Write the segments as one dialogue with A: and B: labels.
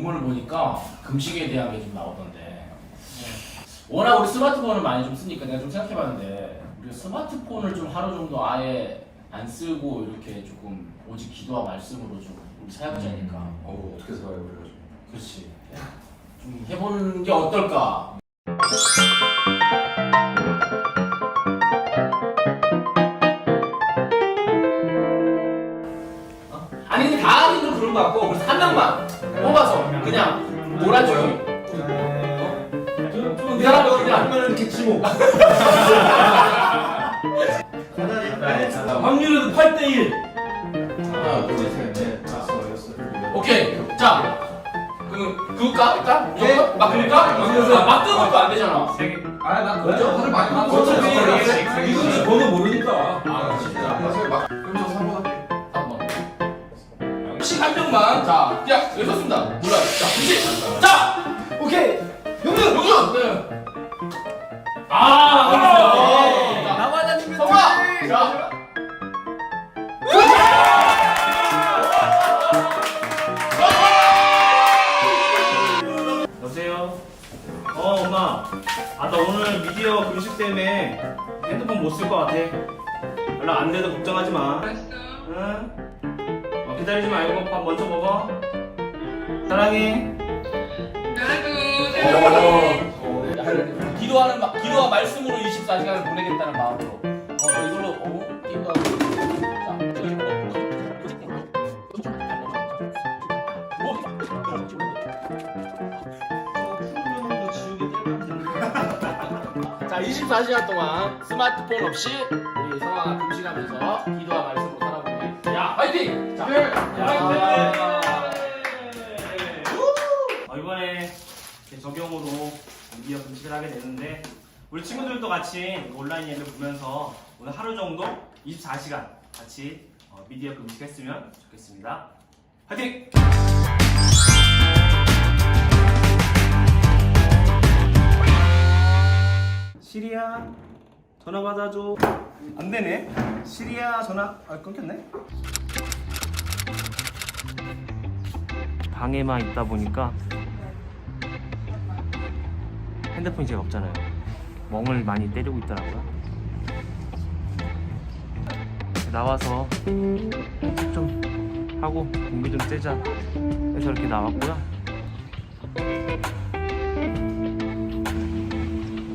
A: 논문을 보니까 금식에 대한 게 좀 나오던데. 워낙 우리 스마트폰을 많이 좀 쓰니까 내가 좀 생각해봤는데 우리가 스마트폰을 좀 하루 정도 아예 안 쓰고 이렇게 조금 오직 기도와 말씀으로 좀 우리 사역자니까.
B: 어떻게 살아요 그래가지고.
A: 그렇지. 좀 해보는 게 어떨까? 아니 근데 다 하기는 그런 거 같고 그래서 한 명만 뽑아서 그냥 몰아주기. 이 사람은 그냥
B: 이렇게 지목.
C: 확률은 8대1.
B: 하나 둘셋넷 다섯 여섯 일곱.
A: 오케이. 자, 그을까 일단? 무조건? 막 그을까? 막 끄면 안 되잖아.
B: 아나 그렇죠. 다들 많이 하고
C: 어차피 이거는 번호 모르니까.
A: 아 진짜.
B: 그럼 저 3번 할게.
A: 한번. 혹시 한 명만. 자, 야 여기 섰습니다. 몰라. 자, 혹시. 자,
C: 오케이.
A: 용준. 네.
C: 나와다니면
A: 성아. 자.
C: 여보세요? 엄마. 나 오늘 미디어 금식 때문에 핸드폰 못 쓸 것 같아. 연락 안 돼도 걱정하지 마. 응? 기다리지 말고 밥 먼저 먹어. 사랑해.
A: 기도와 말씀으로 24시간을 보내겠다는 마음으로. 이걸로 기도하고. 자, 24시간 동안 스마트폰 없이 우리 성화가 금식하면서 기도와 말씀으로 살아보기. 야, 화이팅! 자,
C: 이번에 이렇게 적용으로 미디어 금식을 하게 되는데 우리 친구들도 같이 온라인 예배 보면서 오늘 하루 정도 24시간 같이 미디어 금식했으면 좋겠습니다. 화이팅! 시리야 전화 받아줘. 안 되네. 시리야 전화 끊겼네. 방에만 있다 보니까 핸드폰이 제가 없잖아요. 멍을 많이 때리고 있더라고요. 나와서 연습 좀 하고 공부 좀 떼자 해서 이렇게 나왔고요.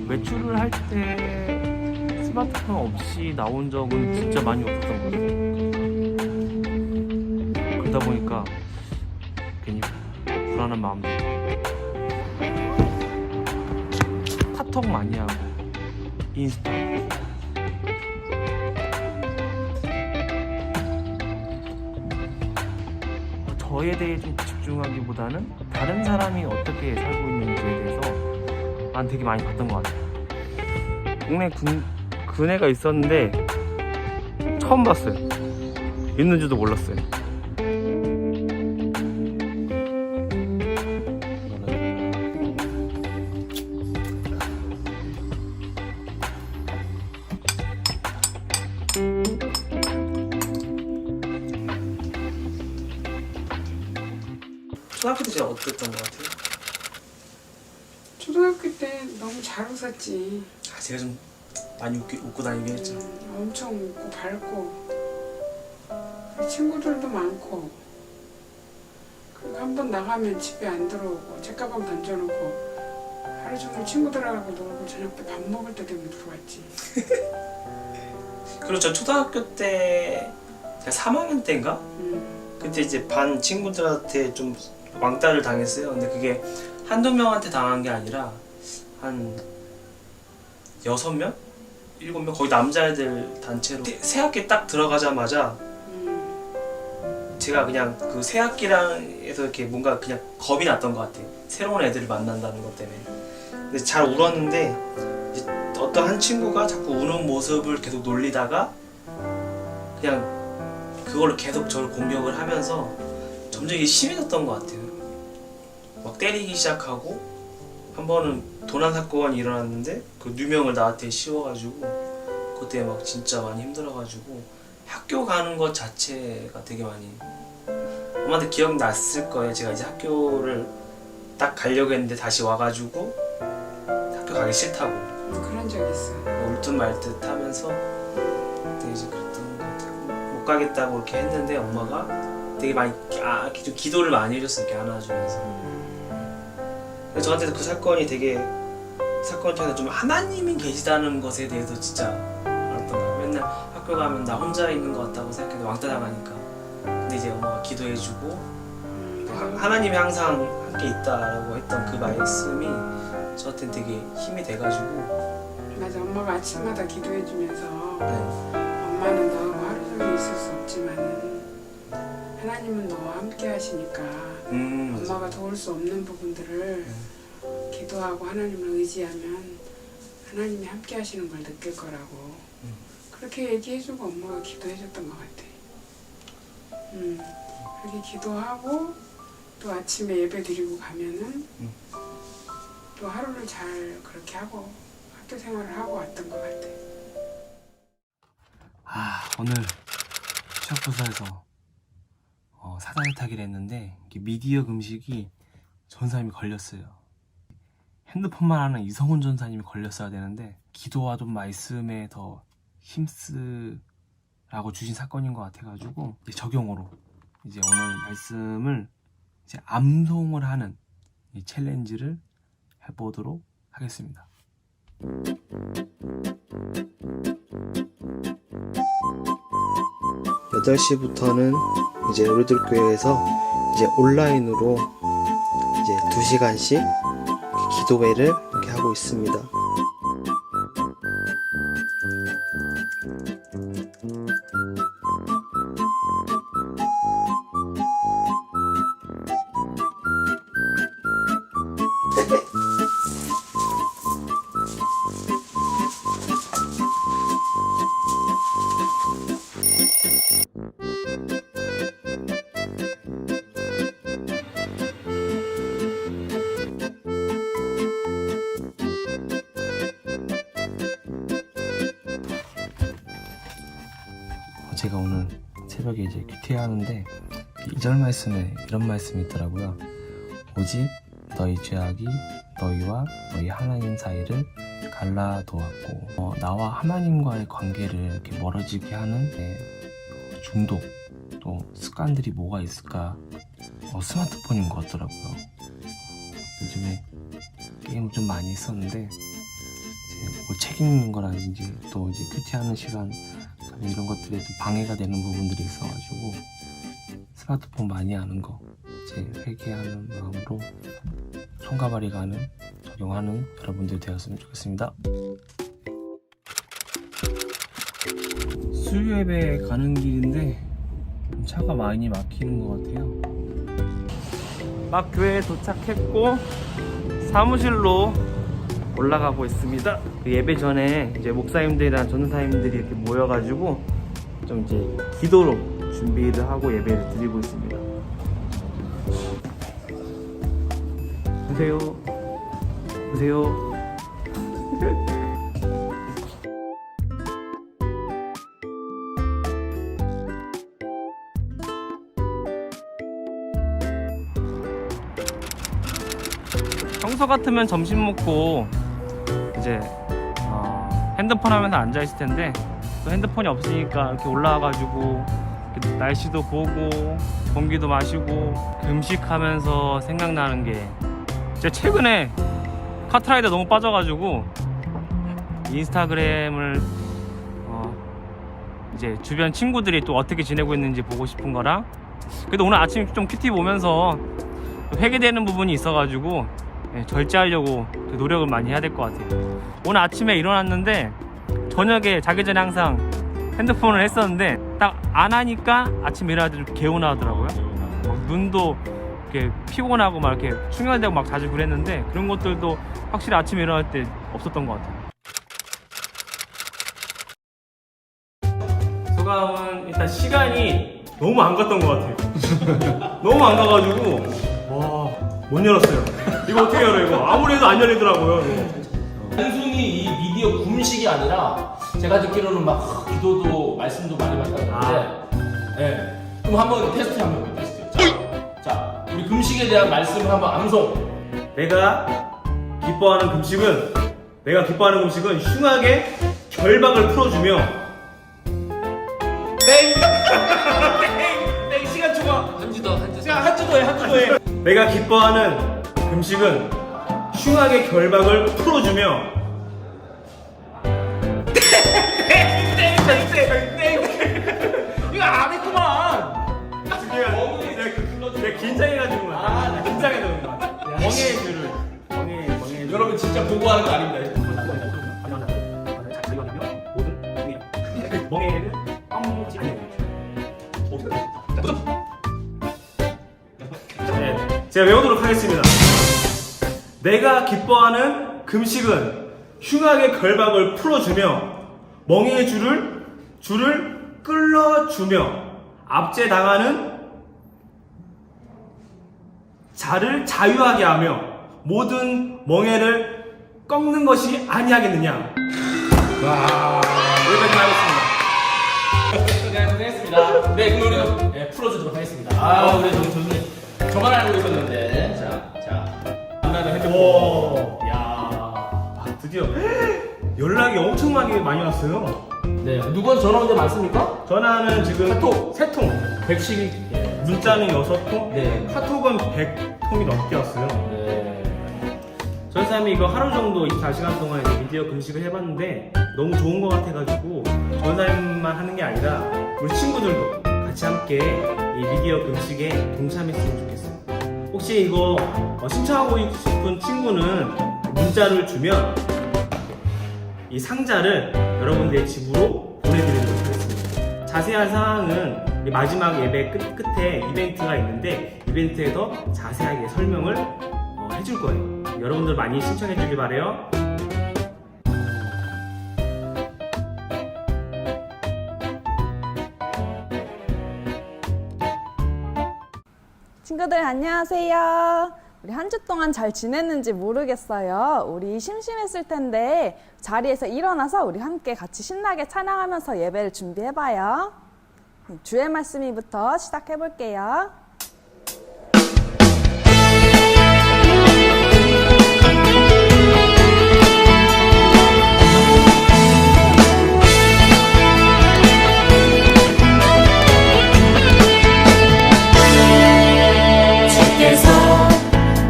C: 외출을 할 때 스마트폰 없이 나온 적은 진짜 많이 없었던 거예요. 그러다 보니까 괜히 불안한 마음도 카톡 많이 하고 인스타 저에 대해 좀 집중하기보다는 다른 사람이 어떻게 살고 있는지에 대해서 난 되게 많이 봤던 것 같아요. 동네 그네가 있었는데 처음 봤어요. 있는지도 몰랐어요. 초등학교 때 제가 어땠던 것 같아요?
D: 초등학교 때 너무 잘 웃었지.
C: 제가 좀 많이 웃고 다니긴 했죠.
D: 엄청 웃고 밝고 친구들도 많고 그리고 한 번 나가면 집에 안 들어오고 책가방 던져놓고 하루 종일 친구들하고 놀고 저녁 때 밥 먹을 때 되면 들어왔지.
C: 그렇죠. 초등학교 때 제가 3학년 때인가? 그때 이제 반 친구들한테 좀 왕따를 당했어요. 근데 그게 한두 명한테 당한 게 아니라 한 6명? 7명? 거의 남자애들 단체로 새 학기 딱 들어가자마자 제가 그냥 그 새 학기랑에서 이렇게 뭔가 그냥 겁이 났던 것 같아요. 새로운 애들을 만난다는 것 때문에. 근데 잘 울었는데 이제 어떤 한 친구가 자꾸 우는 모습을 계속 놀리다가 그냥 그걸로 계속 저를 공격을 하면서 점점 이게 심해졌던 것 같아요. 막 때리기 시작하고 한 번은 도난 사건이 일어났는데 그 누명을 나한테 씌워가지고 그때 막 진짜 많이 힘들어가지고 학교 가는 것 자체가 되게 많이 엄마한테 기억났을 거예요. 제가 이제 학교를 딱 가려고 했는데 다시 와가지고 학교 가기 싫다고
D: 그런 적 있어.
C: 울듯말듯 하면서 그때 이제 그랬던 것 같아요. 못 가겠다고 이렇게 했는데 엄마가 되게 많이 좀 기도를 많이 해줬어요. 이렇게 안아주면서. 그래서 저한테도 그 사건이 되게 사건 통해서 좀 하나님이 계시다는 것에 대해서 진짜 알았던 것 같아요. 맨날 학교 가면 나 혼자 있는 것 같다고 생각했는데 왕따 당하니까. 근데 이제 엄마가 기도해주고 하나님이 항상 함께 있다라고 했던 그 말씀이 저한테는 되게 힘이 돼가지고.
D: 맞아, 엄마가 아침마다 기도해주면서
C: 네.
D: 엄마는 너하고 하루 종일 있을 수 없지만 하나님은 너와 함께 하시니까 엄마가 도울 수 없는 부분들을 기도하고 하나님을 의지하면 하나님이 함께 하시는 걸 느낄 거라고 그렇게 얘기해주고 엄마가 기도해줬던 것 같아. 그렇게 기도하고 또 아침에 예배 드리고 가면은 또 하루를 잘 그렇게 하고 학교 생활을 하고 왔던 것 같아.
C: 오늘 취업부서에서 사다리 타기를 했는데 미디어 금식이 전사님이 걸렸어요. 핸드폰만 하는 이성훈 전사님이 걸렸어야 되는데 기도와 좀 말씀에 더 힘쓰라고 주신 사건인 것 같아가지고 이제 적용으로 이제 오늘 말씀을 이제 암송을 하는 이 챌린지를 해보도록 하겠습니다. 8시부터는 이제 우리들 교회에서 이제 온라인으로 이제 2시간씩 기도회를 이렇게 하고 있습니다. 제가 오늘 새벽에 이제 큐티하는데 2절 말씀에 이런 말씀이 있더라고요. 오직 너희 죄악이 너희와 너희 하나님 사이를 갈라놓았고 나와 하나님과의 관계를 이렇게 멀어지게 하는 중독 또 습관들이 뭐가 있을까? 스마트폰인 것 같더라고요. 요즘에 게임을 좀 많이 했었는데 뭐 책 읽는 거라든지 또 이제 큐티하는 시간 이런 것들에 좀 방해가 되는 부분들이 있어가지고 스마트폰 많이 하는 거 이제 회개하는 마음으로 손과 발이 가는 적용하는 여러분들이 되었으면 좋겠습니다. 수요 예배 가는 길인데 차가 많이 막히는 것 같아요. 막 교회에 도착했고 사무실로 올라가고 있습니다. 그 예배 전에 이제 목사님들이랑 전도사님들이 이렇게 모여가지고 좀 이제 기도로 준비를 하고 예배를 드리고 있습니다. 보세요. 보세요. 평소 같으면 점심 먹고 이제 핸드폰 하면서 앉아 있을 텐데 또 핸드폰이 없으니까 이렇게 올라와가지고 이렇게 날씨도 보고 공기도 마시고 금식하면서 생각나는 게 제가 최근에 카트라이더 너무 빠져가지고 인스타그램을 이제 주변 친구들이 또 어떻게 지내고 있는지 보고 싶은 거랑 그래도 오늘 아침 좀 큐티 보면서 회개되는 부분이 있어가지고 절제하려고 노력을 많이 해야 될 것 같아요. 오늘 아침에 일어났는데 저녁에 자기 전에 항상 핸드폰을 했었는데 딱 안 하니까 아침에 일어날 때 좀 개운하더라고요. 눈도 이렇게 피곤하고 막 이렇게 충혈되고 막 자주 그랬는데 그런 것들도 확실히 아침에 일어날 때 없었던 것 같아요. 소감은 일단 시간이 너무 안 갔던 것 같아요. 너무 안 가가지고 못 열었어요. 이거 어떻게 열어요? 이거 아무리 해도 안 열리더라고요.
A: 단순히 이 미디어 금식이 아니라 제가 듣기로는 막 기도도 말씀도 많이 받았는데 그럼 한번 테스트 한번 해볼게요. 자, 우리 금식에 대한 말씀을 한번 암송
E: 내가 기뻐하는 금식은 흉하게 결박을 풀어주며 땡! 땡! 시간 초과. 한주 더 해. 내가 기뻐하는 금식은 흉하게 결박을 풀어주며 땡! 이거 안 했구만. 내가 긴장해가지고 멍해의 줄을
A: 여러분 진짜 보고하는 거 아닙니다.
E: 멍해는 뻥지 아니에요. 네, 제가 외우도록 하겠습니다. 내가 기뻐하는 금식은 흉하게 결박을 풀어주며 멍해의 줄을 끌어주며 압제당하는 자를 자유하게 하며 모든 멍해를 꺾는 것이 아니하겠느냐. 여기까지 하겠습니다.
A: 네, 고생했습니다. 네, 그럼 우리가 풀어주도록 하겠습니다. 우리 조준이 저만 알고 있었는데. 자. 만나는 핸드폰.
E: 오.
A: 야.
E: 드디어 연락이 엄청 많이 왔어요.
A: 네, 누군 전화 온데 많습니까?
E: 전화는 지금 세 통.
A: 112.
E: 문자는 6통.
A: 네.
E: 카톡은 100통이 넘게 왔어요.
A: 네.
E: 전사님이 이거 하루 정도 24시간 동안 이제 미디어 금식을 해봤는데 너무 좋은 것 같아가지고 전사님만 하는 게 아니라 우리 친구들도 같이 함께 이 미디어 금식에 동참했으면 좋겠어요. 혹시 이거 신청하고 싶은 친구는 문자를 주면 이 상자를 여러분들의 집으로 보내드리도록 하겠습니다. 자세한 사항은 이 마지막 예배 끝에 이벤트가 있는데 이벤트에서 자세하게 설명을 해줄 거예요. 여러분들 많이 신청해 주길 바래요.
F: 친구들 안녕하세요. 우리 한 주 동안 잘 지냈는지 모르겠어요. 우리 심심했을 텐데 자리에서 일어나서 우리 함께 같이 신나게 찬양하면서 예배를 준비해봐요. 주의 말씀이부터 시작해볼게요.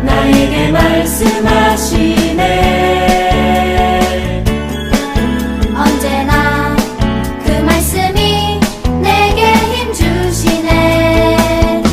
G: 나에게 말씀하시네. 언제나 그 말씀이 내게 힘주시네.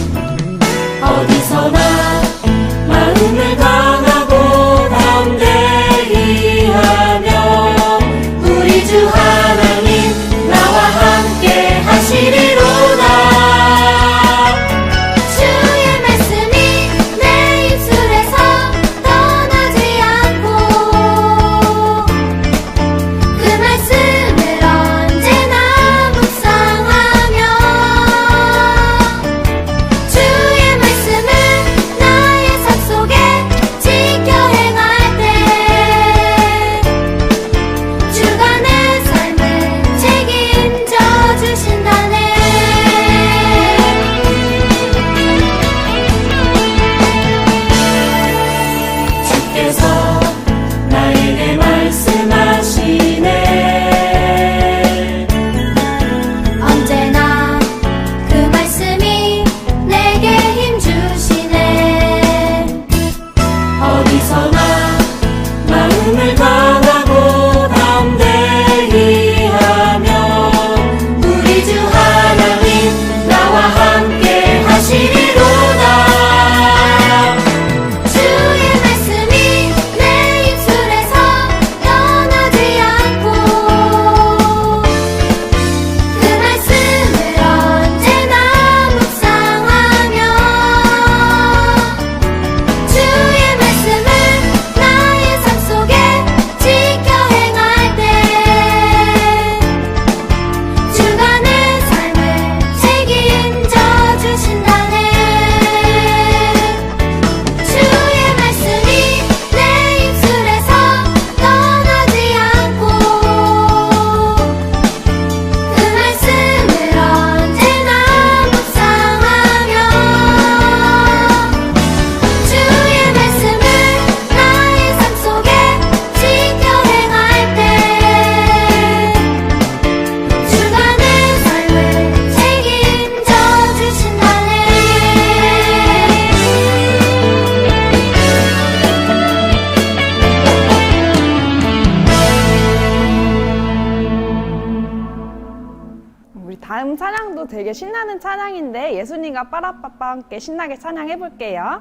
F: 다음 찬양도 되게 신나는 찬양인데 예수님과 빠라빠빠 함께 신나게 찬양해 볼게요.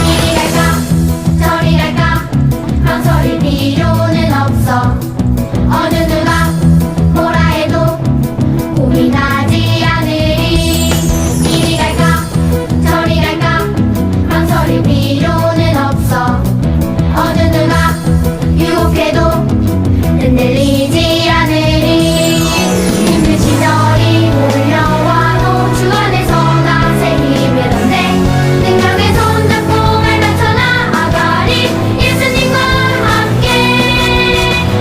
H: 이리 갈까 저리 갈까 망설일 필요는 없어. 어느 누가 뭐라 해도 고민하지 않으리. 이리 갈까 저리 갈까 망설일 필요는 없어. 어느 누가 유혹해도 흔들리지 않으리. 힘든 시절이 몰려와도 주 안에서 나 새 힘을 얻네. 능력의 손잡고 밟아쳐 나아가리. 예수님과 함께.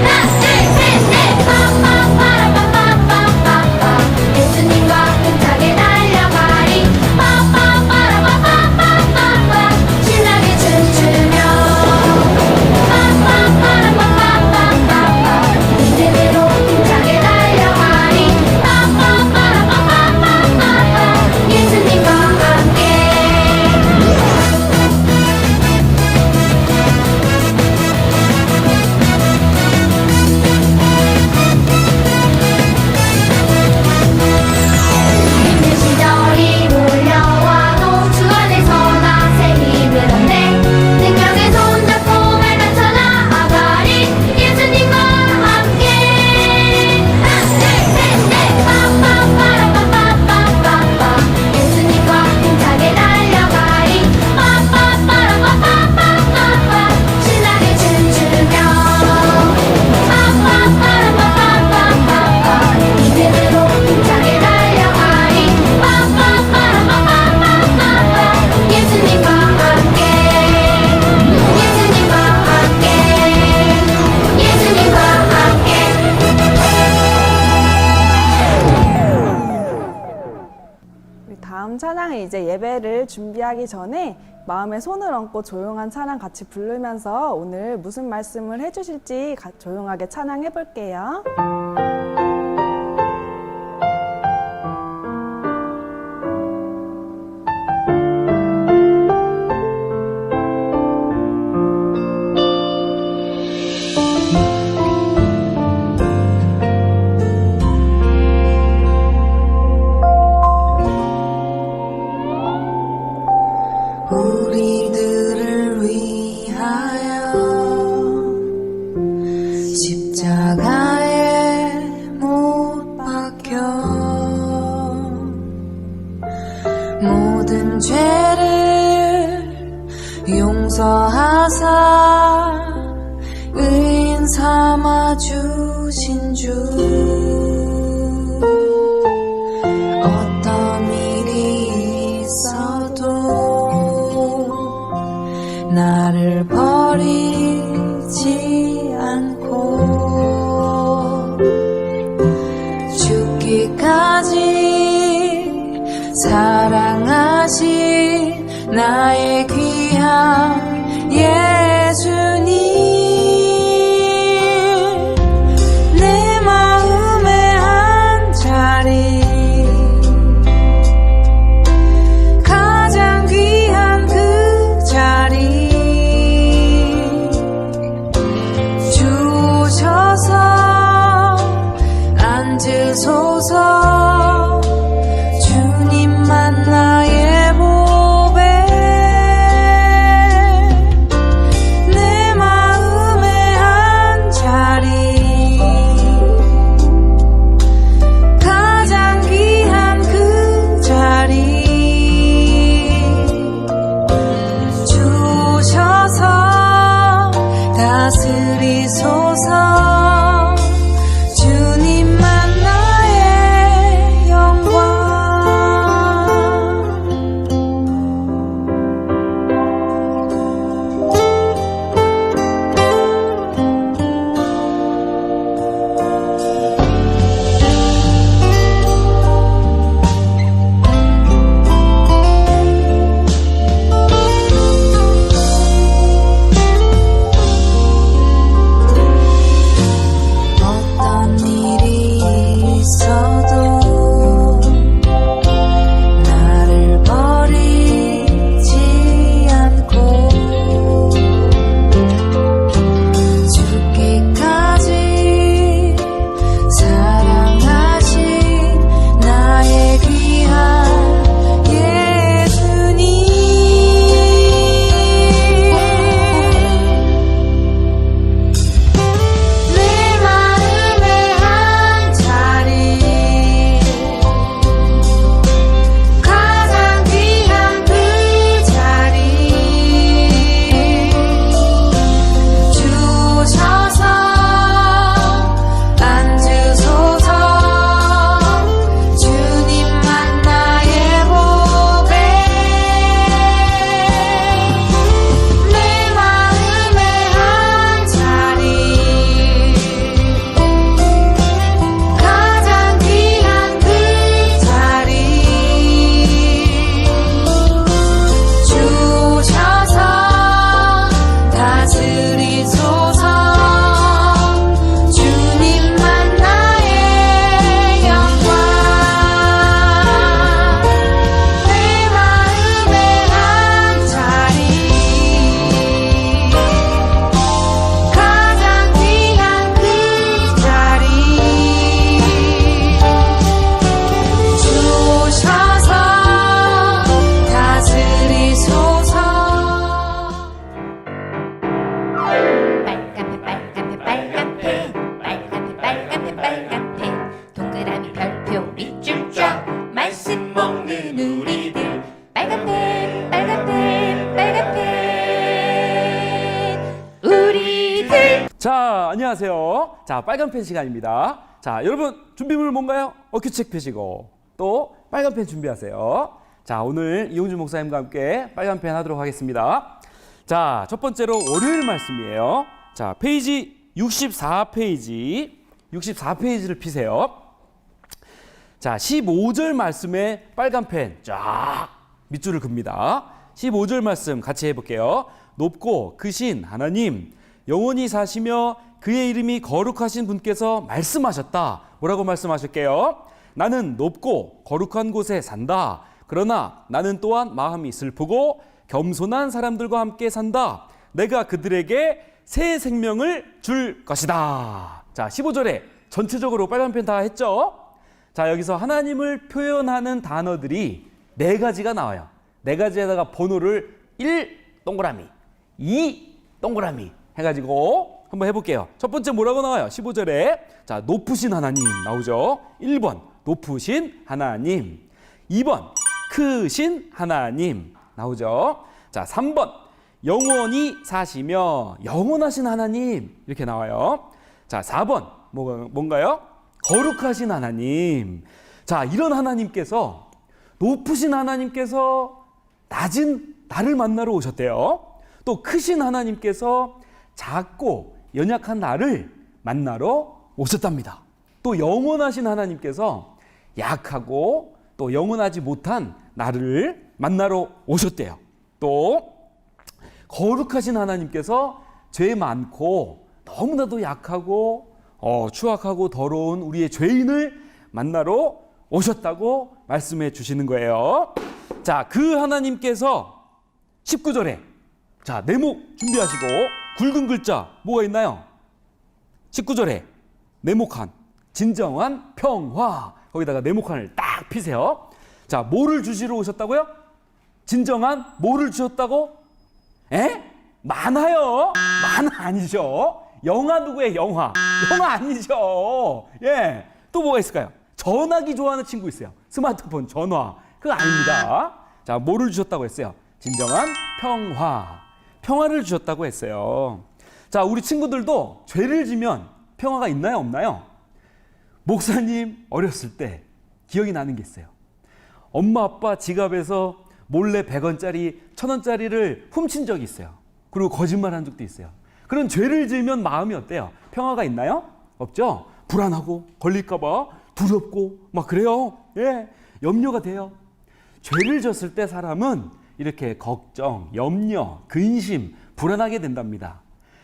H: 하나 둘셋넷 빠빠빠라빠빠빠빠빠. 예수님과 힘차게 달려가리. 빠빠빠라빠빠빠빠빠. 신나게 춤추며 빠빠빠라빠빠빠빠빠. 믿음으로 힘차게 달려가리. 빠빠빠라빠빠빠빠빠. 예수님과 함께. 힘든 시절이 몰려와도 주 안에서 나 새 힘을 얻네. 능력의 손잡고 밟아쳐 나아가리. 예수님과 함께. 하나 둘셋넷 빠빠빠라빠빠빠빠빠. 예수님과 힘차게 달려가리. 빠빠빠라빠빠빠빠빠. 신나게 춤추며 빠빠빠라빠빠빠빠빠. 믿음으로 힘차게 달려가리. 빠빠빠라빠빠빠빠빠. 예수님과 함께. 예수님과 함께. 예수님과 함께.
F: 우리 다음 찬양은 이제 예배를 준비하기 전에 마음에 손을 얹고 조용한 찬양 같이 부르면서 오늘 무슨 말씀을 해주실지 조용하게 찬양해 볼게요.
I: 우리들을 위하여 십자가에 못 박혀 모든 죄를 용서하사 의인 삼아 주신 주. 어떤 일이 있어도 나를 버리지 않고 죽기까지 사랑하신 나의 귀한 예수님. 내 마음에 한 자리 가장 귀한 그 자리 주셔서 앉으소서. 주님만 나의 보배. 내 마음에 한 자리 가장 귀한 그 자리 주셔서 다스리소서. 주님만 나의 영광. 어떤 일이 있어도 나를
J: 자, 안녕하세요. 자, 빨간 펜 시간입니다. 자, 여러분 준비물 뭔가요? 어깨책 펴시고 또 빨간 펜 준비하세요. 자, 오늘 이용준 목사님과 함께 빨간 펜 하도록 하겠습니다. 자, 첫 번째로 월요일 말씀이에요. 자, 페이지 64페이지를 피세요. 자, 15절 말씀에 빨간 펜 쫙 밑줄을 긋습니다. 15절 말씀 같이 해볼게요. 높고 크신 하나님, 영원히 사시며 그의 이름이 거룩하신 분께서 말씀하셨다. 뭐라고 말씀하실게요? 나는 높고 거룩한 곳에 산다. 그러나 나는 또한 마음이 슬프고 겸손한 사람들과 함께 산다. 내가 그들에게 새 생명을 줄 것이다. 자, 15절에 전체적으로 빨간 펜 다 했죠? 자, 여기서 하나님을 표현하는 단어들이 4가지가 나와요. 4가지에다가 번호를 1 동그라미, 2 동그라미 해가지고 한번 해볼게요. 첫 번째 뭐라고 나와요? 15절에 자, 높으신 하나님 나오죠. 1번 높으신 하나님, 2번 크신 하나님 나오죠. 자, 3번 영원히 사시며 영원하신 하나님 이렇게 나와요. 자, 4번 뭔가요? 거룩하신 하나님. 자, 이런 하나님께서, 높으신 하나님께서 낮은 나를 만나러 오셨대요. 또 크신 하나님께서 작고 연약한 나를 만나러 오셨답니다. 또 영원하신 하나님께서 약하고 또 영원하지 못한 나를 만나러 오셨대요. 또 거룩하신 하나님께서 죄 많고 너무나도 약하고 추악하고 더러운 우리의 죄인을 만나러 오셨다고 말씀해 주시는 거예요. 자, 그 하나님께서 19절에 자, 네모 준비하시고 굵은 글자 뭐가 있나요? 19절에 네모칸, 진정한 평화. 거기다가 네모칸을 딱 피세요. 자, 뭐를 주시러 오셨다고요? 진정한 뭐를 주셨다고? 만화요? 만화 아니죠. 영화 누구예요? 영화 아니죠. 예, 또 뭐가 있을까요? 전화기 좋아하는 친구 있어요. 스마트폰, 전화. 그거 아닙니다. 자, 뭐를 주셨다고 했어요? 진정한 평화를 주셨다고 했어요. 자, 우리 친구들도 죄를 지면 평화가 있나요? 없나요? 목사님 어렸을 때 기억이 나는 게 있어요. 엄마 아빠 지갑에서 몰래 100원짜리 1000원짜리를 훔친 적이 있어요. 그리고 거짓말한 적도 있어요. 그런 죄를 지으면 마음이 어때요? 평화가 있나요? 없죠? 불안하고 걸릴까봐 두렵고 막 그래요. 예, 염려가 돼요. 죄를 졌을 때 사람은 이렇게 걱정, 염려, 근심, 불안하게 된답니다.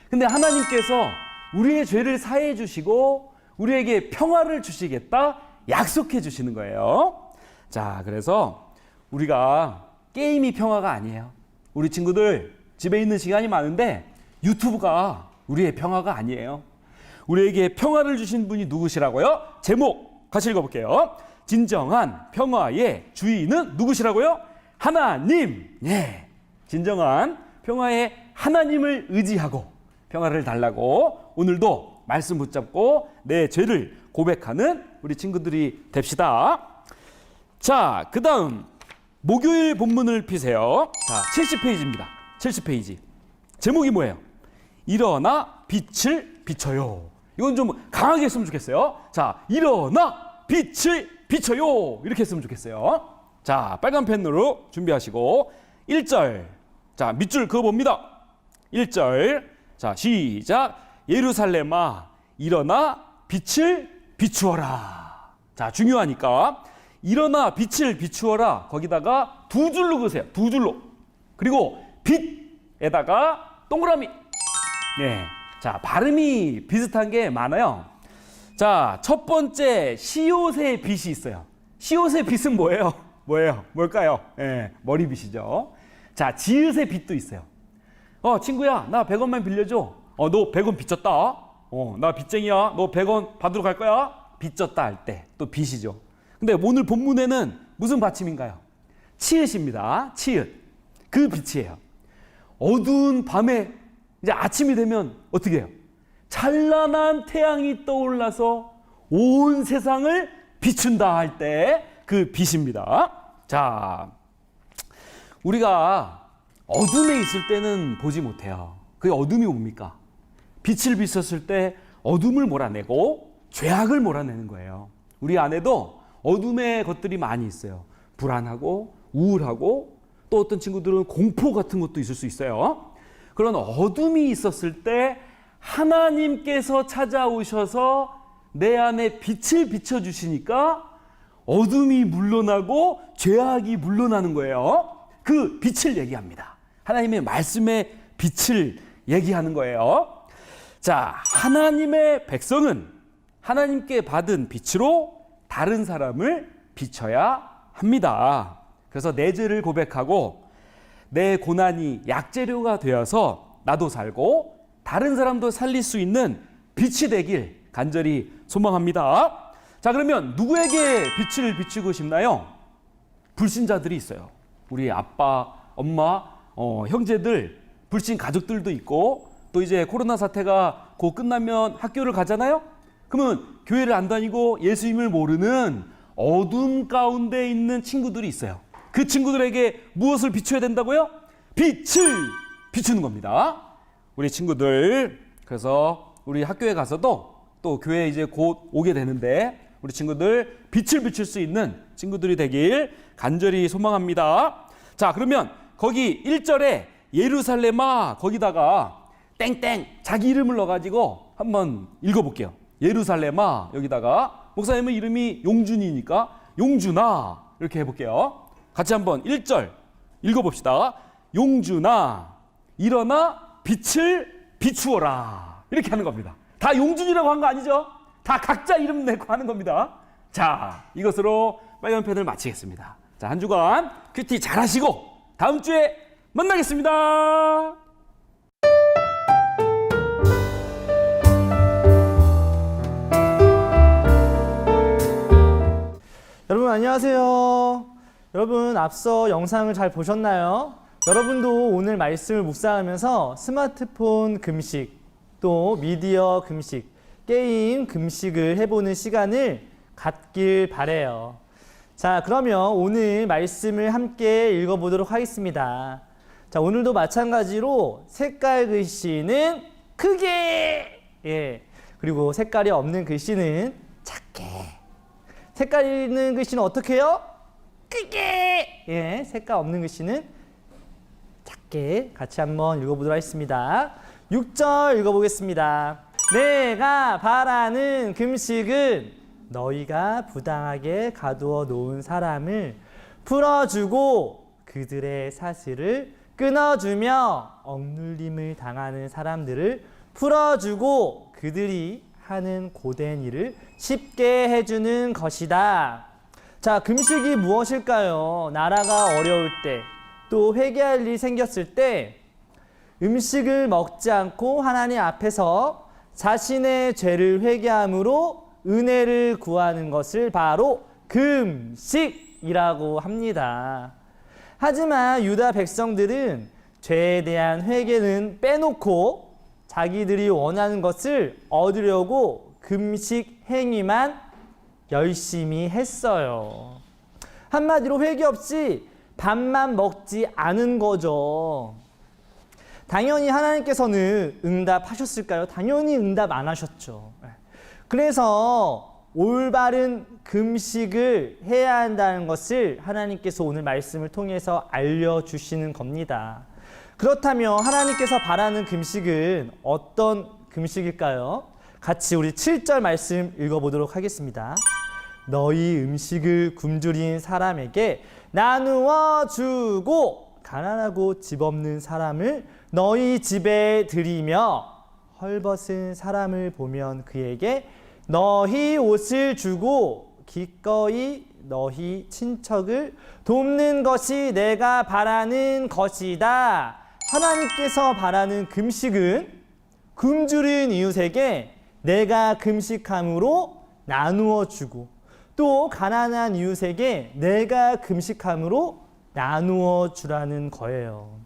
J: 근데 하나님께서 우리의 죄를 사해 주시고 우리에게 평화를 주시겠다 약속해 주시는 거예요. 자, 그래서 우리가 게임이 평화가 아니에요. 우리 친구들 집에 있는 시간이 많은데 유튜브가 우리의 평화가 아니에요. 우리에게 평화를 주신 분이 누구시라고요? 제목 같이 읽어볼게요. 진정한 평화의 주인은 누구시라고요? 하나님. 예, 진정한 평화의 하나님을 의지하고 평화를 달라고 오늘도 말씀 붙잡고 내 죄를 고백하는 우리 친구들이 됩시다. 자, 그 다음 목요일 본문을 피세요. 자, 70페이지입니다. 70페이지. 제목이 뭐예요? 일어나 빛을 비춰요. 이건 좀 강하게 했으면 좋겠어요. 자, 일어나 빛을 비춰요. 이렇게 했으면 좋겠어요. 자, 빨간 펜으로 준비하시고 1절. 자, 밑줄 그어봅니다. 1절. 자, 시작. 예루살렘아 일어나 빛을 비추어라. 자, 중요하니까 일어나 빛을 비추어라. 거기다가 2줄로 그으세요. 2줄로. 그리고 빛에다가 동그라미. 네. 자, 발음이 비슷한 게 많아요. 자, 첫 번째 시옷의 빛이 있어요. 시옷의 빛은 뭐예요? 뭘까요? 예, 머리빗이죠. 자, 지읒의 빛도 있어요. 친구야, 나 100원만 빌려줘. 너 100원 빚졌다. 나 빚쟁이야. 너 100원 받으러 갈 거야? 빚졌다 할 때 또 빚이죠. 근데 오늘 본문에는 무슨 받침인가요? 치읓입니다. 치읓. 그 빛이에요. 어두운 밤에 이제 아침이 되면 어떻게 해요? 찬란한 태양이 떠올라서 온 세상을 비춘다 할 때 그 빛입니다. 자, 우리가 어둠에 있을 때는 보지 못해요. 그 어둠이 뭡니까? 빛을 비췄을 때 어둠을 몰아내고 죄악을 몰아내는 거예요. 우리 안에도 어둠의 것들이 많이 있어요. 불안하고 우울하고 또 어떤 친구들은 공포 같은 것도 있을 수 있어요. 그런 어둠이 있었을 때 하나님께서 찾아오셔서 내 안에 빛을 비춰주시니까 어둠이 물러나고 죄악이 물러나는 거예요. 그 빛을 얘기합니다. 하나님의 말씀의 빛을 얘기하는 거예요. 자, 하나님의 백성은 하나님께 받은 빛으로 다른 사람을 비춰야 합니다. 그래서 내 죄를 고백하고 내 고난이 약재료가 되어서 나도 살고 다른 사람도 살릴 수 있는 빛이 되길 간절히 소망합니다. 자, 그러면 누구에게 빛을 비추고 싶나요? 불신자들이 있어요. 우리 아빠, 엄마, 형제들, 불신 가족들도 있고 또 이제 코로나 사태가 곧 끝나면 학교를 가잖아요? 그러면 교회를 안 다니고 예수님을 모르는 어둠 가운데 있는 친구들이 있어요. 그 친구들에게 무엇을 비춰야 된다고요? 빛을 비추는 겁니다. 우리 친구들, 그래서 우리 학교에 가서도 또 교회에 이제 곧 오게 되는데 우리 친구들 빛을 비출 수 있는 친구들이 되길 간절히 소망합니다. 자, 그러면 거기 1절에 예루살렘아 거기다가 땡땡 자기 이름을 넣어가지고 한번 읽어볼게요. 예루살렘아 여기다가 목사님은 이름이 용준이니까 용준아 이렇게 해볼게요. 같이 한번 1절 읽어봅시다. 용준아 일어나 빛을 비추어라 이렇게 하는 겁니다. 다 용준이라고 한 거 아니죠? 다 각자 이름 내고 하는 겁니다. 자, 이것으로 빨간 펜을 마치겠습니다. 자, 한 주간 큐티 잘 하시고 다음 주에 만나겠습니다.
K: 여러분 안녕하세요. 여러분 앞서 영상을 잘 보셨나요? 여러분도 오늘 말씀을 묵상하면서 스마트폰 금식, 또 미디어 금식, 게임 금식을 해보는 시간을 갖길 바래요. 자, 그러면 오늘 말씀을 함께 읽어보도록 하겠습니다. 자, 오늘도 마찬가지로 색깔 글씨는 크게, 그리고 색깔이 없는 글씨는 작게. 색깔 있는 글씨는 어떻게 해요? 크게. 색깔 없는 글씨는 작게. 같이 한번 읽어보도록 하겠습니다. 6절 읽어보겠습니다. 내가 바라는 금식은 너희가 부당하게 가두어 놓은 사람을 풀어주고 그들의 사슬을 끊어주며 억눌림을 당하는 사람들을 풀어주고 그들이 하는 고된 일을 쉽게 해주는 것이다. 자, 금식이 무엇일까요? 나라가 어려울 때, 또 회개할 일이 생겼을 때 음식을 먹지 않고 하나님 앞에서 자신의 죄를 회개함으로 은혜를 구하는 것을 바로 금식이라고 합니다. 하지만 유다 백성들은 죄에 대한 회개는 빼놓고 자기들이 원하는 것을 얻으려고 금식 행위만 열심히 했어요. 한마디로 회개 없이 밥만 먹지 않은 거죠. 당연히 하나님께서는 응답하셨을까요? 당연히 응답 안 하셨죠. 그래서 올바른 금식을 해야 한다는 것을 하나님께서 오늘 말씀을 통해서 알려주시는 겁니다. 그렇다면 하나님께서 바라는 금식은 어떤 금식일까요? 같이 우리 7절 말씀 읽어보도록 하겠습니다. 너희 음식을 굶주린 사람에게 나누어 주고 가난하고 집 없는 사람을 너희 집에 들이며 헐벗은 사람을 보면 그에게 너희 옷을 주고 기꺼이 너희 친척을 돕는 것이 내가 바라는 것이다. 하나님께서 바라는 금식은 굶주린 이웃에게 내가 금식함으로 나누어 주고 또 가난한 이웃에게 내가 금식함으로 나누어 주라는 거예요.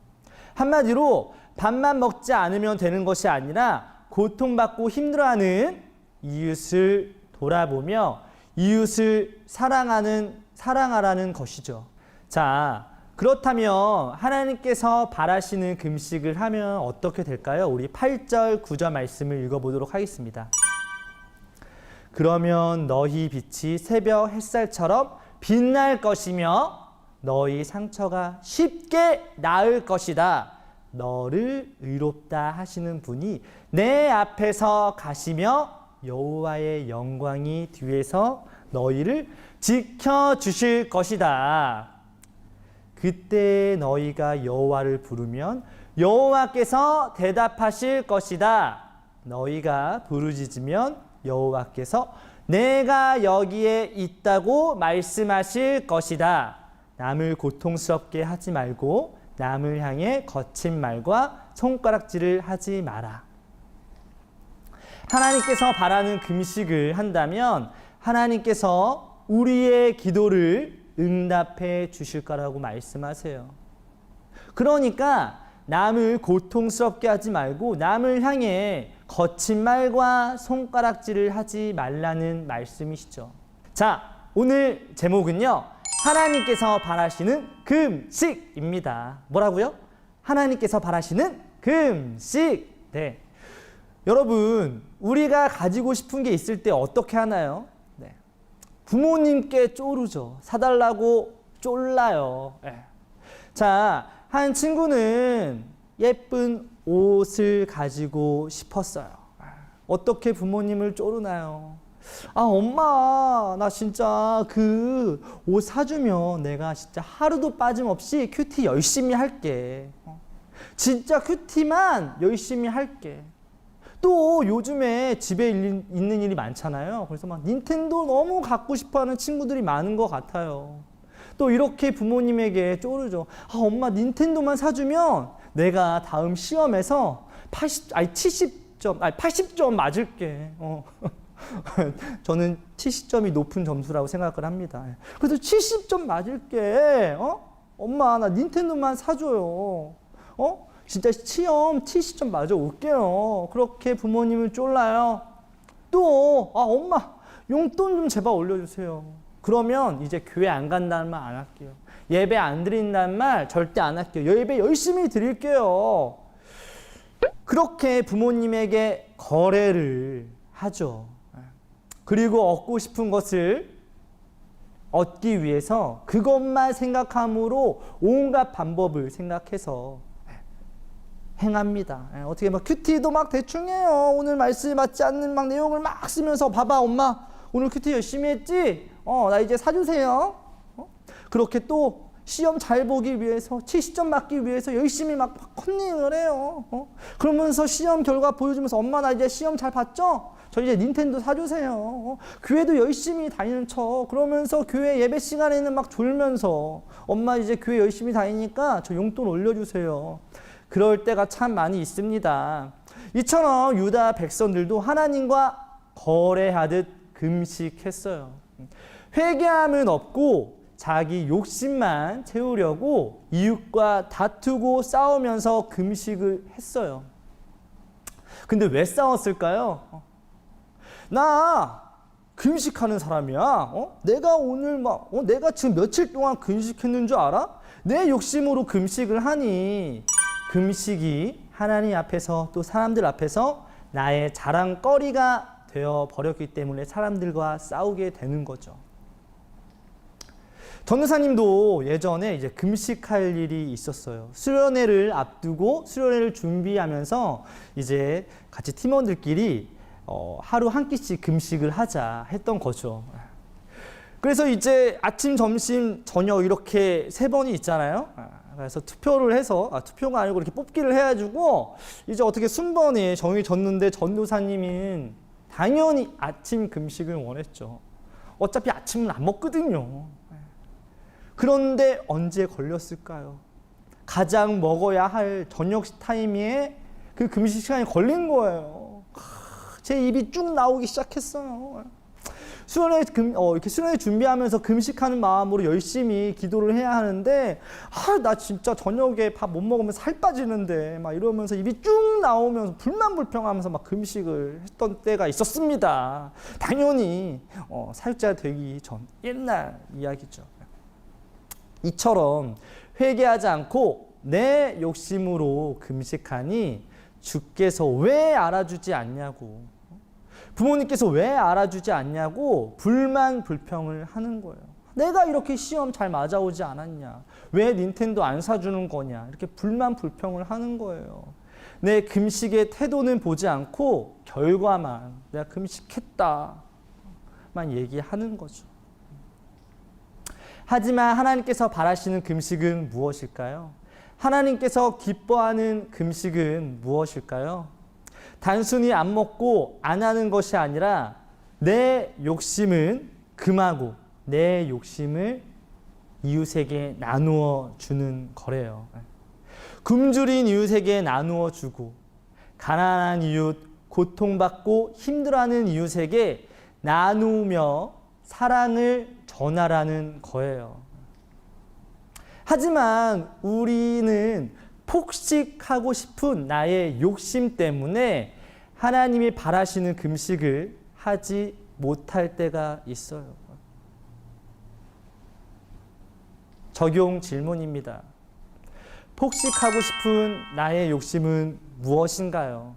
K: 한마디로 밥만 먹지 않으면 되는 것이 아니라 고통받고 힘들어하는 이웃을 돌아보며 이웃을 사랑하라는 것이죠. 자, 그렇다면 하나님께서 바라시는 금식을 하면 어떻게 될까요? 우리 8절, 9절 말씀을 읽어보도록 하겠습니다. 그러면 너희 빛이 새벽 햇살처럼 빛날 것이며 너희 상처가 쉽게 나을 것이다. 너를 의롭다 하시는 분이 내 앞에서 가시며 여호와의 영광이 뒤에서 너희를 지켜주실 것이다. 그때 너희가 여호와를 부르면 여호와께서 대답하실 것이다. 너희가 부르짖으면 여호와께서 내가 여기에 있다고 말씀하실 것이다. 남을 고통스럽게 하지 말고 남을 향해 거친 말과 손가락질을 하지 마라. 하나님께서 바라는 금식을 한다면 하나님께서 우리의 기도를 응답해 주실 거라고 말씀하세요. 그러니까 남을 고통스럽게 하지 말고 남을 향해 거친 말과 손가락질을 하지 말라는 말씀이시죠. 자, 오늘 제목은요, 하나님께서 바라시는 금식입니다. 뭐라고요? 하나님께서 바라시는 금식. 네. 여러분, 우리가 가지고 싶은 게 있을 때 어떻게 하나요? 네. 부모님께 쪼르죠. 사달라고 쫄라요. 네. 자, 한 친구는 예쁜 옷을 가지고 싶었어요. 어떻게 부모님을 쪼르나요? 아, 엄마, 나 진짜 그 옷 사주면 내가 진짜 하루도 빠짐없이 큐티 열심히 할게. 진짜 큐티만 열심히 할게. 또 요즘에 집에 있는 일이 많잖아요. 그래서 막 닌텐도 너무 갖고 싶어하는 친구들이 많은 것 같아요. 또 이렇게 부모님에게 쪼르죠. 아, 엄마 닌텐도만 사주면 내가 다음 시험에서 80점 맞을게. 저는 70점이 높은 점수라고 생각을 합니다. 그래서 70점 맞을게. 엄마, 나 닌텐도만 사줘요. 진짜 시험 70점 맞아 올게요. 그렇게 부모님을 쫄라요. 또, 아, 엄마, 용돈 좀 제발 올려주세요. 그러면 이제 교회 안 간다는 말 안 할게요. 예배 안 드린다는 말 절대 안 할게요. 예배 열심히 드릴게요. 그렇게 부모님에게 거래를 하죠. 그리고 얻고 싶은 것을 얻기 위해서 그것만 생각함으로 온갖 방법을 생각해서 행합니다. 어떻게 막 큐티도 막 대충 해요. 오늘 말씀에 맞지 않는 막 내용을 막 쓰면서 봐봐 엄마 오늘 큐티 열심히 했지? 나 이제 사주세요. 그렇게 또 시험 잘 보기 위해서 70점 맞기 위해서 열심히 막 컨닝을 해요. 그러면서 시험 결과 보여주면서 엄마 나 이제 시험 잘 봤죠? 저 이제 닌텐도 사주세요. 교회도 열심히 다니는 척 그러면서 교회 예배 시간에는 막 졸면서 엄마 이제 교회 열심히 다니니까 저 용돈 올려주세요. 그럴 때가 참 많이 있습니다. 이처럼 유다 백성들도 하나님과 거래하듯 금식했어요. 회개함은 없고 자기 욕심만 채우려고 이웃과 다투고 싸우면서 금식을 했어요. 근데 왜 싸웠을까요? 나 금식하는 사람이야. 내가 오늘 내가 지금 며칠 동안 금식했는 줄 알아? 내 욕심으로 금식을 하니 금식이 하나님 앞에서 또 사람들 앞에서 나의 자랑거리가 되어 버렸기 때문에 사람들과 싸우게 되는 거죠. 전도사님도 예전에 이제 금식할 일이 있었어요. 수련회를 앞두고 수련회를 준비하면서 이제 같이 팀원들끼리 하루 한 끼씩 금식을 하자 했던 거죠. 그래서 이제 아침, 점심, 저녁 이렇게 3번이 있잖아요. 그래서 투표를 해서 투표가 아니고 이렇게 뽑기를 해가지고 이제 어떻게 순번에 정해졌는데 전도사님은 당연히 아침 금식을 원했죠. 어차피 아침은 안 먹거든요. 그런데 언제 걸렸을까요? 가장 먹어야 할 저녁 타이밍에 그 금식 시간이 걸린 거예요. 제 입이 쭉 나오기 시작했어요. 이렇게 수련회 준비하면서 금식하는 마음으로 열심히 기도를 해야 하는데, 나 진짜 저녁에 밥 못 먹으면 살 빠지는데, 막 이러면서 입이 쭉 나오면서 불만불평하면서 막 금식을 했던 때가 있었습니다. 당연히, 사역자 되기 전 옛날 이야기죠. 이처럼 회개하지 않고 내 욕심으로 금식하니 주께서 왜 알아주지 않냐고, 부모님께서 왜 알아주지 않냐고 불만 불평을 하는 거예요. 내가 이렇게 시험 잘 맞아오지 않았냐, 왜 닌텐도 안 사주는 거냐, 이렇게 불만 불평을 하는 거예요. 내 금식의 태도는 보지 않고 결과만, 내가 금식했다만 얘기하는 거죠. 하지만 하나님께서 바라시는 금식은 무엇일까요? 하나님께서 기뻐하는 금식은 무엇일까요? 단순히 안 먹고 안 하는 것이 아니라 내 욕심은 금하고 내 욕심을 이웃에게 나누어 주는 거래요. 굶주린 이웃에게 나누어 주고, 가난한 이웃, 고통받고 힘들어하는 이웃에게 나누며 사랑을 전하라는 거예요. 하지만 우리는 폭식하고 싶은 나의 욕심 때문에 하나님이 바라시는 금식을 하지 못할 때가 있어요. 적용 질문입니다. 폭식하고 싶은 나의 욕심은 무엇인가요?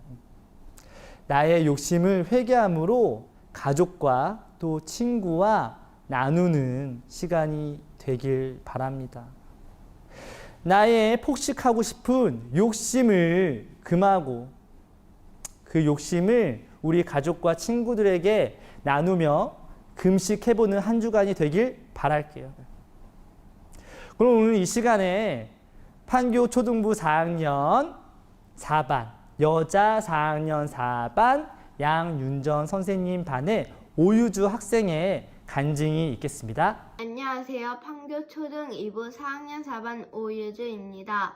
K: 나의 욕심을 회개함으로 가족과 또 친구와 나누는 시간이 되길 바랍니다. 나의 폭식하고 싶은 욕심을 금하고 그 욕심을 우리 가족과 친구들에게 나누며 금식해보는 한 주간이 되길 바랄게요. 그럼 오늘 이 시간에 판교 초등부 4학년 4반, 여자 4학년 4반 양윤전 선생님 반의 오유주 학생의 간증이 있겠습니다.
L: 안녕하세요. 판교 초등 2부 4학년 4반 오유주입니다.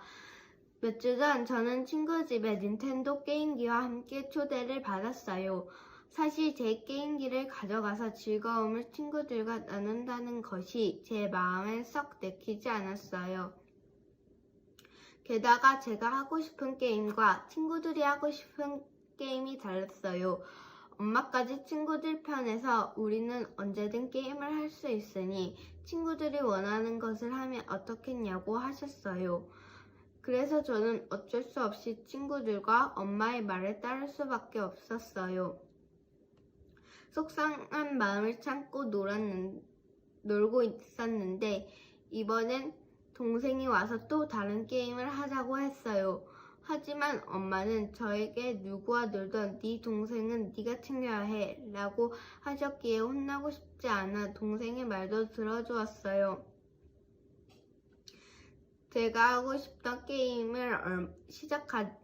L: 몇 주 전 저는 친구 집에 닌텐도 게임기와 함께 초대를 받았어요. 사실 제 게임기를 가져가서 즐거움을 친구들과 나눈다는 것이 제 마음에 썩 내키지 않았어요. 게다가 제가 하고 싶은 게임과 친구들이 하고 싶은 게임이 달랐어요. 엄마까지 친구들 편에서 우리는 언제든 게임을 할 수 있으니 친구들이 원하는 것을 하면 어떻겠냐고 하셨어요. 그래서 저는 어쩔 수 없이 친구들과 엄마의 말을 따를 수밖에 없었어요. 속상한 마음을 참고 놀고 있었는데 이번엔 동생이 와서 또 다른 게임을 하자고 했어요. 하지만 엄마는 저에게 누구와 놀던 네 동생은 네가 챙겨야 해 라고 하셨기에 혼나고 싶지 않아 동생의 말도 들어주었어요. 제가 하고 싶던 게임을 시작한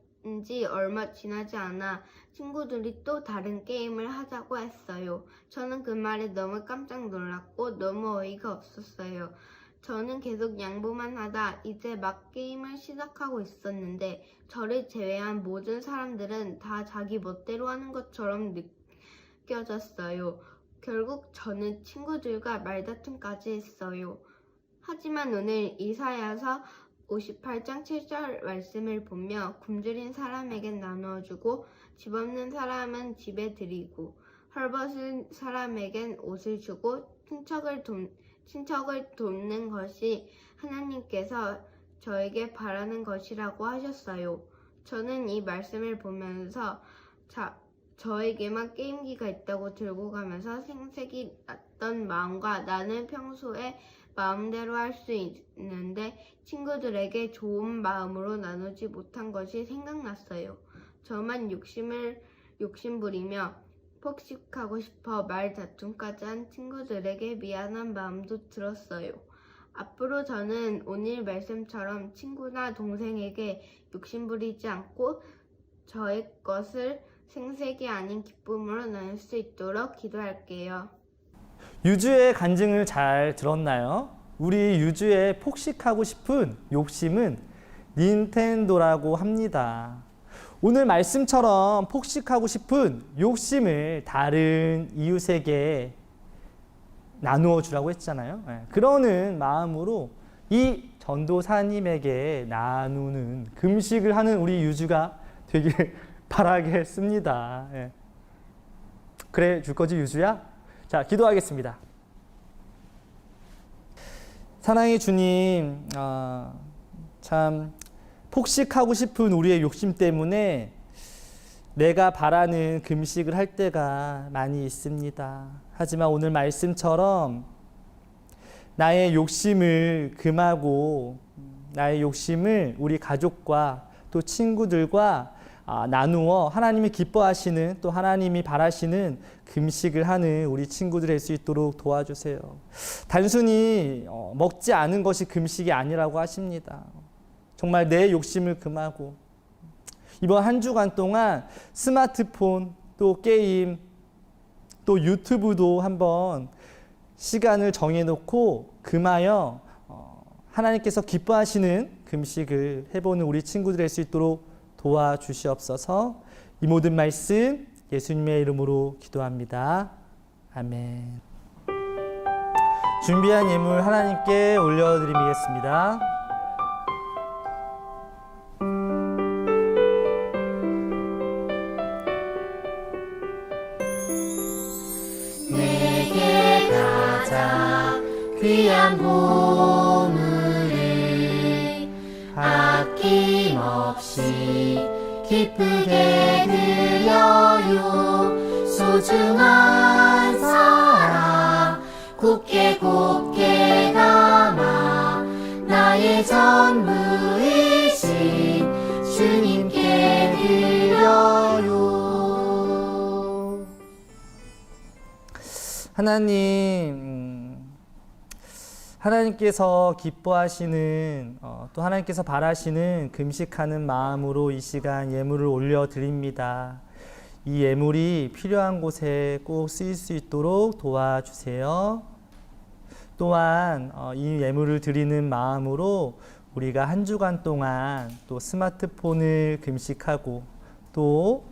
L: 지 얼마 지나지 않아 친구들이 또 다른 게임을 하자고 했어요. 저는 그 말에 너무 깜짝 놀랐고 너무 어이가 없었어요. 저는 계속 양보만 하다 이제 막 게임을 시작하고 있었는데 저를 제외한 모든 사람들은 다 자기 멋대로 하는 것처럼 느껴졌어요. 결국 저는 친구들과 말다툼까지 했어요. 하지만 오늘 이사야서 58장 7절 말씀을 보며 굶주린 사람에겐 나누어주고 집 없는 사람은 집에 드리고 헐벗은 사람에겐 옷을 주고 친척을 돕는 것이 하나님께서 저에게 바라는 것이라고 하셨어요. 저는 이 말씀을 보면서 저에게만 게임기가 있다고 들고 가면서 생색이 났던 마음과 나는 평소에 마음대로 할 수 있는데 친구들에게 좋은 마음으로 나누지 못한 것이 생각났어요. 저만 욕심부리며 폭식하고 싶어 말다툼까지 한 친구들에게 미안한 마음도 들었어요. 앞으로 저는 오늘 말씀처럼 친구나 동생에게 욕심부리지 않고 저의 것을 생색이 아닌 기쁨으로 나눌 수 있도록 기도할게요.
K: 유주의 간증을 잘 들었나요? 우리 유주의 폭식하고 싶은 욕심은 닌텐도라고 합니다. 오늘 말씀처럼 폭식하고 싶은 욕심을 다른 이웃에게 나누어 주라고 했잖아요. 그러는 마음으로 이 전도사님에게 나누는 금식을 하는 우리 유주가 되길 바라겠습니다. 그래 줄 거지 유주야? 자, 기도하겠습니다. 사랑의 주님, 참 폭식하고 싶은 우리의 욕심 때문에 내가 바라는 금식을 할 때가 많이 있습니다. 하지만 오늘 말씀처럼 나의 욕심을 금하고 나의 욕심을 우리 가족과 또 친구들과 나누어 하나님이 기뻐하시는 또 하나님이 바라시는 금식을 하는 우리 친구들 될 수 있도록 도와주세요. 단순히 먹지 않은 것이 금식이 아니라고 하십니다. 정말 내 욕심을 금하고 이번 한 주간 동안 스마트폰 또 게임 또 유튜브도 한번 시간을 정해놓고 금하여 하나님께서 기뻐하시는 금식을 해보는 우리 친구들 될 수 있도록 도와주시옵소서. 이 모든 말씀 예수님의 이름으로 기도합니다. 아멘. 준비한 예물 하나님께 올려드리겠습니다.
H: 내게 가장 귀한 보물을 아낌없이 기쁘게 드려요. 소중한 사랑 곱게 담아 나의 전부이신 주님께 드려요.
K: 하나님께서 기뻐하시는 또 하나님께서 바라시는 금식하는 마음으로 이 시간 예물을 올려드립니다. 이 예물이 필요한 곳에 꼭 쓰일 수 있도록 도와주세요. 또한 이 예물을 드리는 마음으로 우리가 한 주간 동안 또 스마트폰을 금식하고 또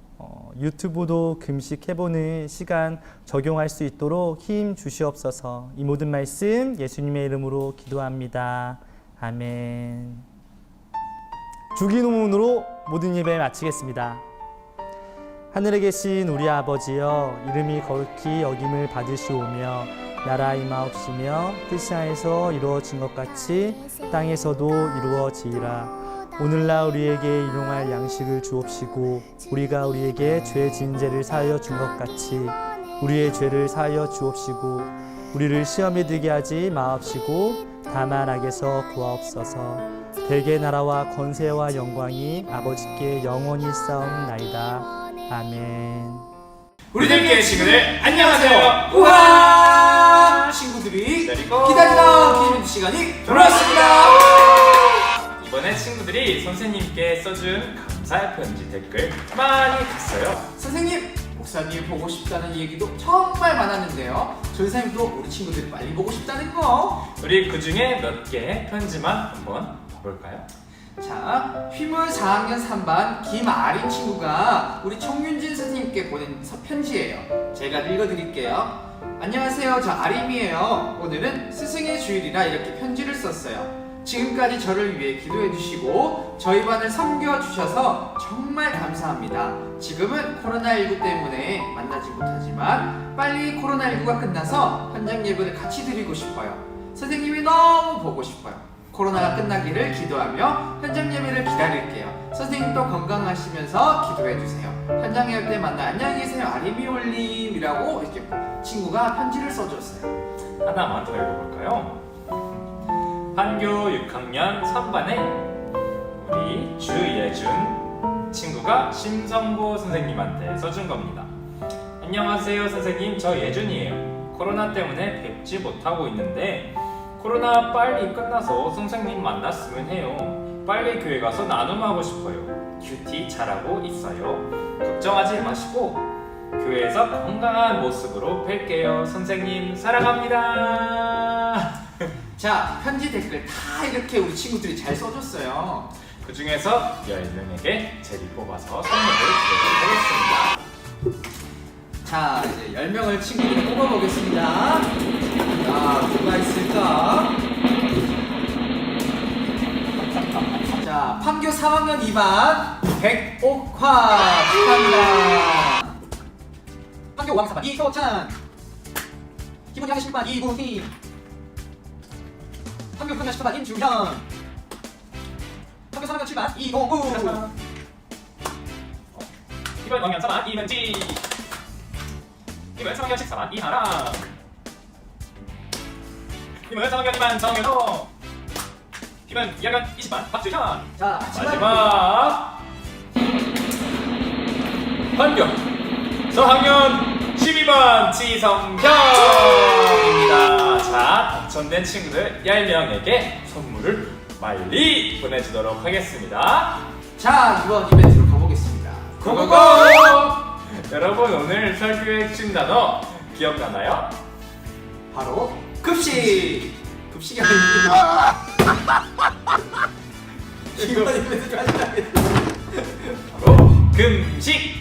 K: 유튜브도 금식해보는 시간 적용할 수 있도록 힘 주시옵소서. 이 모든 말씀 예수님의 이름으로 기도합니다. 아멘. 주기도문으로 모든 예배 마치겠습니다. 하늘에 계신 우리 아버지여, 이름이 거룩히 여김을 받으시오며 나라 임하옵시며 뜻이 하에서 이루어진 것 같이 땅에서도 이루어지이라. 오늘날 우리에게 일용할 양식을 주옵시고 우리가 우리에게 죄 지은 죄를 사하여 준 것 같이 우리의 죄를 사하여 주옵시고 우리를 시험에 들게 하지 마옵시고 다만 악에서 구하옵소서. 대개 나라와 권세와 영광이 아버지께 영원히 싸움나이다. 아멘.
J: 우리들께 친구들 안녕하세요. 우와! 친구들이 기다리던 기념 시간이 돌아왔습니다.
E: 이번에 친구들이 선생님께 써준 감사 편지 댓글 많이 봤어요.
J: 선생님, 목사님 보고 싶다는 얘기도 정말 많았는데요. 선생님도 우리 친구들이 빨리 보고 싶다는 거.
E: 우리 그 중에 몇 개의 편지만 한번 봐볼까요?
J: 자, 휘물 4학년 3반 김아린 친구가 우리 청윤진 선생님께 보낸 편지예요. 제가 읽어드릴게요. 안녕하세요, 저 아림이에요. 오늘은 스승의 주일이라 이렇게 편지를 썼어요. 지금까지 저를 위해 기도해 주시고 저희 반을 섬겨 주셔서 정말 감사합니다. 지금은 코로나19 때문에 만나지 못하지만 빨리 코로나19가 끝나서 현장 예배를 같이 드리고 싶어요. 선생님이 너무 보고 싶어요. 코로나가 끝나기를 기도하며 현장 예배를 기다릴게요. 선생님도 건강하시면서 기도해 주세요. 현장 예배 때 만나 안녕히 계세요. 아림이올림이라고 이렇게 친구가 편지를 써줬어요.
E: 하나만 더 읽어볼까요? 한교 6학년 3반에 우리 주예준 친구가 심성보 선생님한테 써준 겁니다. 안녕하세요 선생님, 저 예준이에요. 코로나 때문에 뵙지 못하고 있는데 코로나 빨리 끝나서 선생님 만났으면 해요. 빨리 교회 가서 나눔하고 싶어요. 큐티 잘하고 있어요. 걱정하지 마시고 교회에서 건강한 모습으로 뵐게요. 선생님 사랑합니다.
J: 자, 편지 댓글 다 이렇게 우리 친구들이 잘 써줬어요.
E: 그 중에서 10명에게 제비 뽑아서 선물을 드리도록 하겠습니다.
J: 자, 이제 10명을 친구들이 뽑아보겠습니다. 자, 누가 있을까? 자, 판교 3학년 2반 백옥화 축하합니다. 판교 5학년 4반 이효찬, 기분이 하기 10반 이구희,
K: 학교 3학년 10반 임주현. 학교 3학년 7반 이공우.
E: 이번 학년 4반 이문지. 이번 3학년 14반 이하라. 이번 3학년 2반 정현호. 이번 2학년 20반 박주현.
K: 자,
E: 마지막 한경 4학년 12반 지성현입니다. 자, 당첨된 친구들 10명에게 선물을 빨리 보내주도록 하겠습니다.
K: 자, 이번 이벤트로 가보겠습니다.
E: 고고고! 여러분, 오늘 설교의 핵심 단어 기억나나요?
K: 바로 급식. 급식이 아닙니다. 이번 이벤트
E: 바로 금식!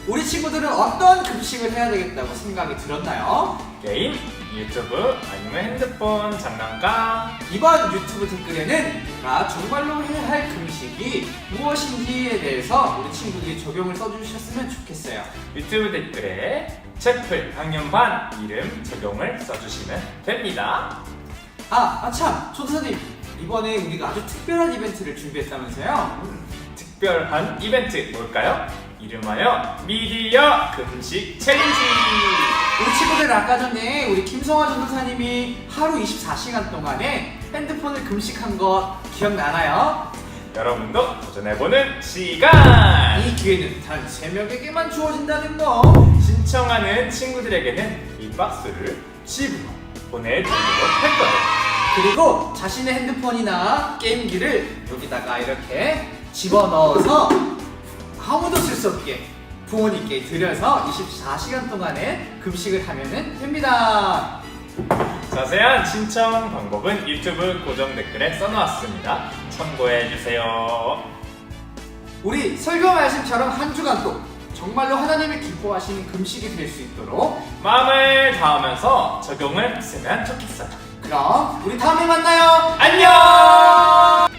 K: 우리 친구들은 어떤 급식을 해야 되겠다고 생각이 들었나요?
E: 게임, 유튜브, 아니면 핸드폰, 장난감.
K: 이번 유튜브 댓글에는 내가 정말로 해야 할 금식이 무엇인지에 대해서 우리 친구들이 적용을 써주셨으면 좋겠어요.
E: 유튜브 댓글에 채플 학년반 이름 적용을 써주시면 됩니다.
K: 참! 조도사님, 이번에 우리가 아주 특별한 이벤트를 준비했다면서요?
E: 특별한 이벤트 뭘까요? 이름하여 미디어 금식 챌린지!
K: 우리 친구들 아까 전에 우리 김성화 전도사님이 하루 24시간 동안에 핸드폰을 금식한 것 기억나나요?
E: 여러분도 도전해보는 시간!
K: 이 기회는 단 3명에게만 주어진다는 거.
E: 신청하는 친구들에게는 이 박스를 집으로 보내드리도록 할 거예요.
K: 그리고 자신의 핸드폰이나 게임기를 여기다가 이렇게 집어넣어서 아무도 쓸 수 없게 부모님께 드려서 24시간 동안에 금식을 하면 됩니다.
E: 자세한 신청 방법은 유튜브 고정 댓글에 써놓았습니다. 참고해주세요.
K: 우리 설교 말씀처럼 한 주간도 정말로 하나님을 기뻐하시는 금식이 될 수 있도록
E: 마음을 다하면서 적용을 했으면 좋겠어요.
K: 그럼 우리 다음에 만나요.
E: 안녕!